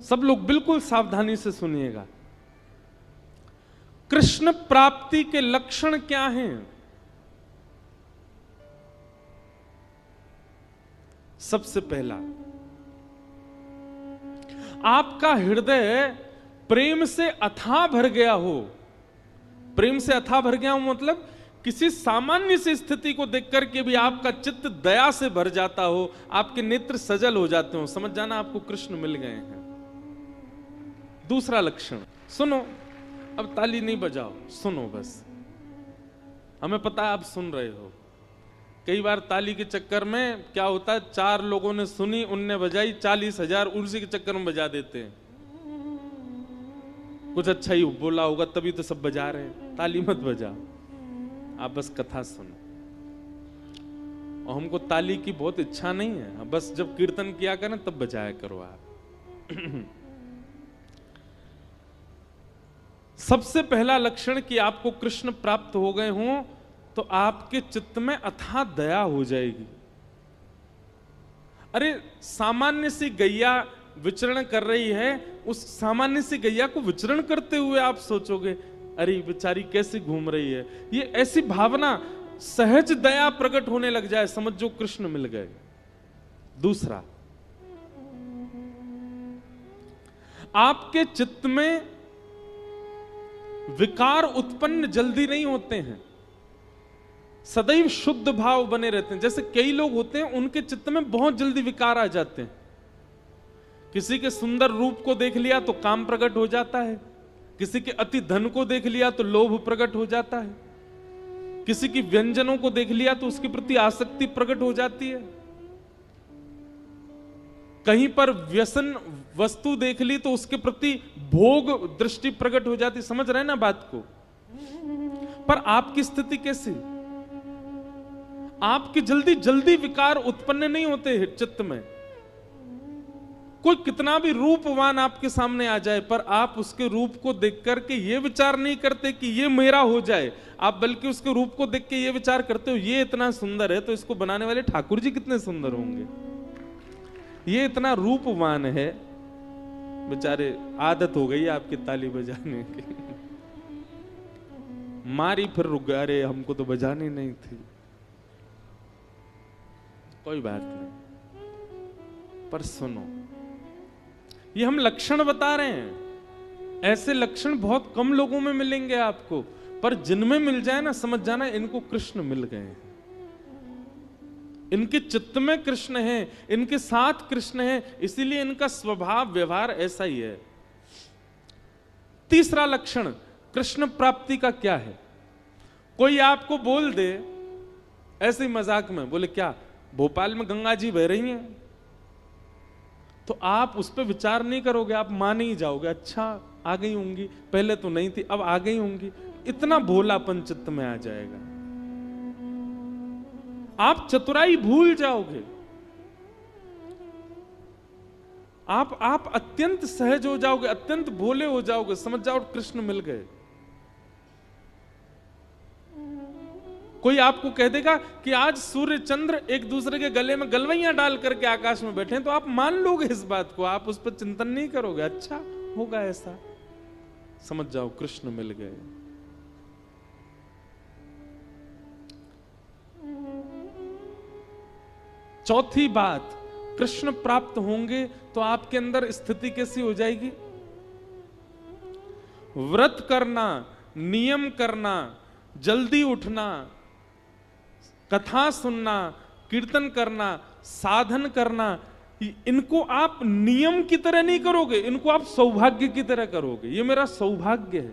सब लोग बिल्कुल सावधानी से सुनिएगा। कृष्ण प्राप्ति के लक्षण क्या हैं? सबसे पहला, आपका हृदय प्रेम से अथाह भर गया हो। प्रेम से अथाह भर गया हो मतलब किसी सामान्य सी स्थिति को देखकर के भी आपका चित्त दया से भर जाता हो, आपके नेत्र सजल हो जाते हो, समझ जाना आपको कृष्ण मिल गए हैं। दूसरा लक्षण, सुनो, अब ताली नहीं बजाओ, सुनो बस। हमें पता है आप सुन रहे हो। कई बार ताली के चक्कर में क्या होता है, 4 लोगों ने सुनी, उनने बजाई, 40,000 उसी के चक्कर में बजा देते हैं। कुछ अच्छा ही बोला होगा तभी तो सब बजा रहे हैं। ताली मत बजाओ, आप बस कथा सुनो। और हमको ताली की बहुत इच्छा नहीं है, बस जब कीर्तन किया करें तब बजाया करो आप। सबसे पहला लक्षण कि आपको कृष्ण प्राप्त हो गए हों तो आपके चित्त में अथाह दया हो जाएगी। अरे सामान्य सी गैया विचरण कर रही है, उस सामान्य सी गैया को विचरण करते हुए आप सोचोगे अरे बेचारी कैसे घूम रही है, ये ऐसी भावना, सहज दया प्रकट होने लग जाए, समझ जो कृष्ण मिल गए। दूसरा, आपके चित्त में विकार उत्पन्न जल्दी नहीं होते हैं, सदैव शुद्ध भाव बने रहते हैं। जैसे कई लोग होते हैं उनके चित्त में बहुत जल्दी विकार आ जाते हैं। किसी के सुंदर रूप को देख लिया तो काम प्रकट हो जाता है, किसी के अति धन को देख लिया तो लोभ प्रकट हो जाता है, किसी की व्यंजनों को देख लिया तो उसके प्रति आसक्ति प्रकट हो जाती है, कहीं पर व्यसन वस्तु देख ली तो उसके प्रति भोग दृष्टि प्रकट हो जाती। समझ रहे ना बात को? पर आपकी स्थिति कैसी? आपके जल्दी जल्दी विकार उत्पन्न नहीं होते चित्त में। कोई कितना भी रूपवान आपके सामने आ जाए पर आप उसके रूप को देख करके ये विचार नहीं करते कि ये मेरा हो जाए, आप बल्कि उसके रूप को देख के ये विचार करते हो ये इतना सुंदर है तो इसको बनाने वाले ठाकुर जी कितने सुंदर होंगे, ये इतना रूपवान है। बेचारे आदत हो गई आपकी ताली बजाने की। मारी फिर रुक गए, अरे हमको तो बजानी नहीं थी। कोई बात नहीं, पर सुनो, ये हम लक्षण बता रहे हैं। ऐसे लक्षण बहुत कम लोगों में मिलेंगे आपको, पर जिनमें मिल जाए ना समझ जाना इनको कृष्ण मिल गए हैं। इनके चित्त में कृष्ण है, इनके साथ कृष्ण है, इसीलिए इनका स्वभाव व्यवहार ऐसा ही है। तीसरा लक्षण कृष्ण प्राप्ति का क्या है? कोई आपको बोल दे ऐसे ही मजाक में, बोले क्या भोपाल में गंगा जी बह रही हैं, तो आप उस पर विचार नहीं करोगे, आप मान ही जाओगे, अच्छा आ गई होंगी, पहले तो नहीं थी अब आ गई होंगी। इतना भोलापन चित्त में आ जाएगा, आप चतुराई भूल जाओगे, आप अत्यंत सहज हो जाओगे, अत्यंत भोले हो जाओगे, समझ जाओ कृष्ण मिल गए। कोई आपको कह देगा कि आज सूर्य चंद्र एक दूसरे के गले में गलवैयां डाल करके आकाश में बैठे हैं, तो आप मान लोगे इस बात को, आप उस पर चिंतन नहीं करोगे, अच्छा होगा ऐसा, समझ जाओ कृष्ण मिल गए। चौथी बात, कृष्ण प्राप्त होंगे तो आपके अंदर स्थिति कैसी हो जाएगी? व्रत करना, नियम करना, जल्दी उठना, कथा सुनना, कीर्तन करना, साधन करना, इनको आप नियम की तरह नहीं करोगे, इनको आप सौभाग्य की तरह करोगे। ये मेरा सौभाग्य है।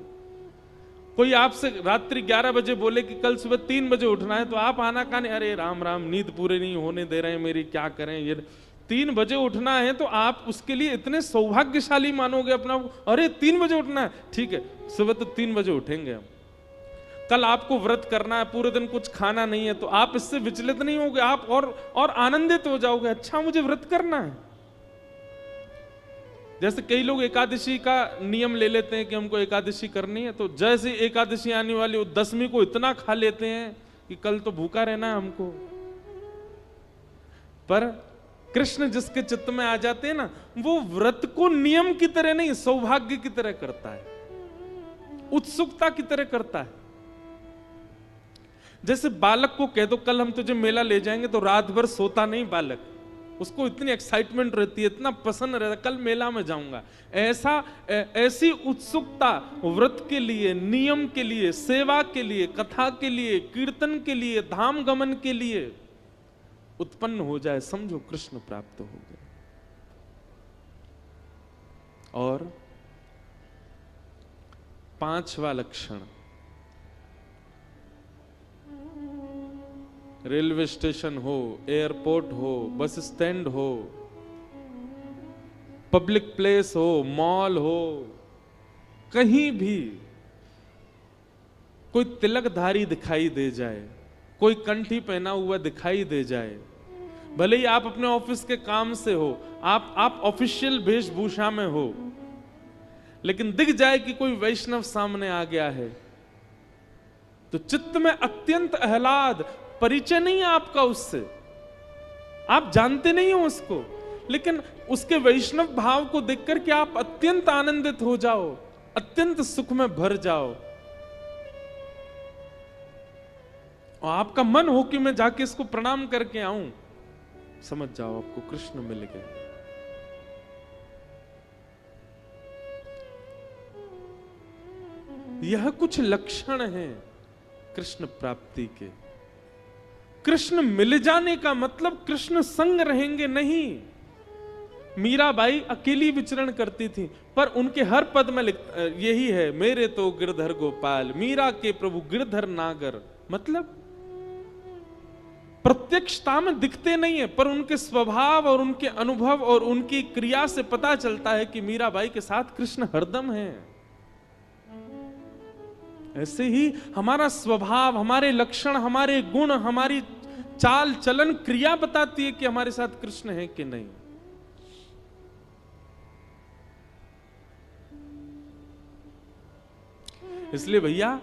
कोई आपसे रात्रि 11 बजे बोले कि कल सुबह 3 बजे उठना है, तो आप आना काने, अरे राम राम नींद पूरी नहीं होने दे रहे हैं मेरी, क्या करें, ये 3 बजे उठना है, तो आप उसके लिए इतने सौभाग्यशाली मानोगे अपना। अरे 3 बजे उठना है, ठीक है सुबह तो 3 बजे उठेंगे हम। कल आपको व्रत करना है, पूरे दिन कुछ खाना नहीं है, तो आप इससे विचलित नहीं होगे, आप और आनंदित हो जाओगे, अच्छा मुझे व्रत करना है। जैसे कई लोग एकादशी का नियम ले लेते हैं कि हमको एकादशी करनी है, तो जैसे एकादशी आने वाली 10वीं को इतना खा लेते हैं कि कल तो भूखा रहना है हमको। पर कृष्ण जिसके चित्त में आ जाते हैं ना, वो व्रत को नियम की तरह नहीं, सौभाग्य की तरह करता है, उत्सुकता की तरह करता है। जैसे बालक को कह दो कल हम तुझे मेला ले जाएंगे, तो रात भर सोता नहीं बालक, उसको इतनी एक्साइटमेंट रहती है, इतना पसंद रहता है, कल मेला में जाऊंगा। ऐसी उत्सुकता व्रत के लिए, नियम के लिए, सेवा के लिए, कथा के लिए, कीर्तन के लिए, धाम गमन के लिए उत्पन्न हो जाए, समझो कृष्ण प्राप्त हो गए। और पांचवा लक्षण, रेलवे स्टेशन हो, एयरपोर्ट हो, बस स्टैंड हो, पब्लिक प्लेस हो, मॉल हो, कहीं भी कोई तिलकधारी दिखाई दे जाए, कोई कंठी पहना हुआ दिखाई दे जाए, भले ही आप अपने ऑफिस के काम से हो, आप ऑफिशियल वेशभूषा में हो, लेकिन दिख जाए कि कोई वैष्णव सामने आ गया है, तो चित्त में अत्यंत आह्लाद, परिचय नहीं है आपका उससे, आप जानते नहीं हो उसको, लेकिन उसके वैष्णव भाव को देखकर के आप अत्यंत आनंदित हो जाओ, अत्यंत सुख में भर जाओ, और आपका मन हो कि मैं जाके इसको प्रणाम करके आऊं, समझ जाओ आपको कृष्ण मिल गए। यह कुछ लक्षण हैं कृष्ण प्राप्ति के। कृष्ण मिल जाने का मतलब कृष्ण संग रहेंगे नहीं। मीराबाई अकेली विचरण करती थी, पर उनके हर पद में यही है, मेरे तो गिरधर गोपाल, मीरा के प्रभु गिरधर नागर। मतलब प्रत्यक्षता में दिखते नहीं है, पर उनके स्वभाव और उनके अनुभव और उनकी क्रिया से पता चलता है कि मीराबाई के साथ कृष्ण हरदम है। ऐसे ही हमारा स्वभाव, हमारे लक्षण, हमारे गुण, हमारी चाल चलन, क्रिया बताती है कि हमारे साथ कृष्ण है कि नहीं। इसलिए भैया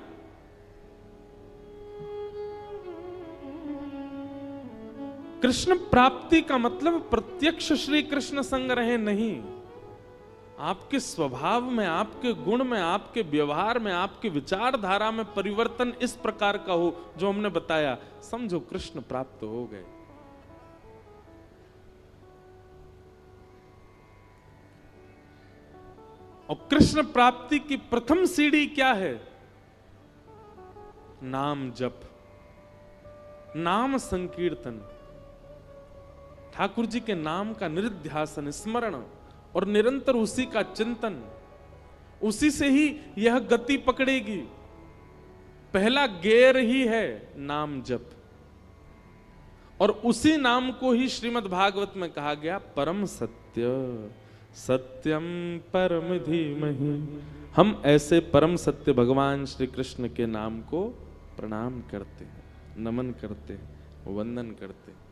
कृष्ण प्राप्ति का मतलब प्रत्यक्ष श्री कृष्ण संग रहे नहीं, आपके स्वभाव में, आपके गुण में, आपके व्यवहार में, आपके विचारधारा में परिवर्तन इस प्रकार का हो जो हमने बताया, समझो कृष्ण प्राप्त हो गए। और कृष्ण प्राप्ति की प्रथम सीढ़ी क्या है? नाम जप, नाम संकीर्तन, ठाकुर जी के नाम का निरुध्यासन, स्मरण और निरंतर उसी का चिंतन, उसी से ही यह गति पकड़ेगी। पहला गेर ही है नाम जप, और उसी नाम को ही श्रीमद् भागवत में कहा गया परम सत्य, सत्यम परम धीमहि। हम ऐसे परम सत्य भगवान श्री कृष्ण के नाम को प्रणाम करते हैं, नमन करते हैं, वंदन करते हैं।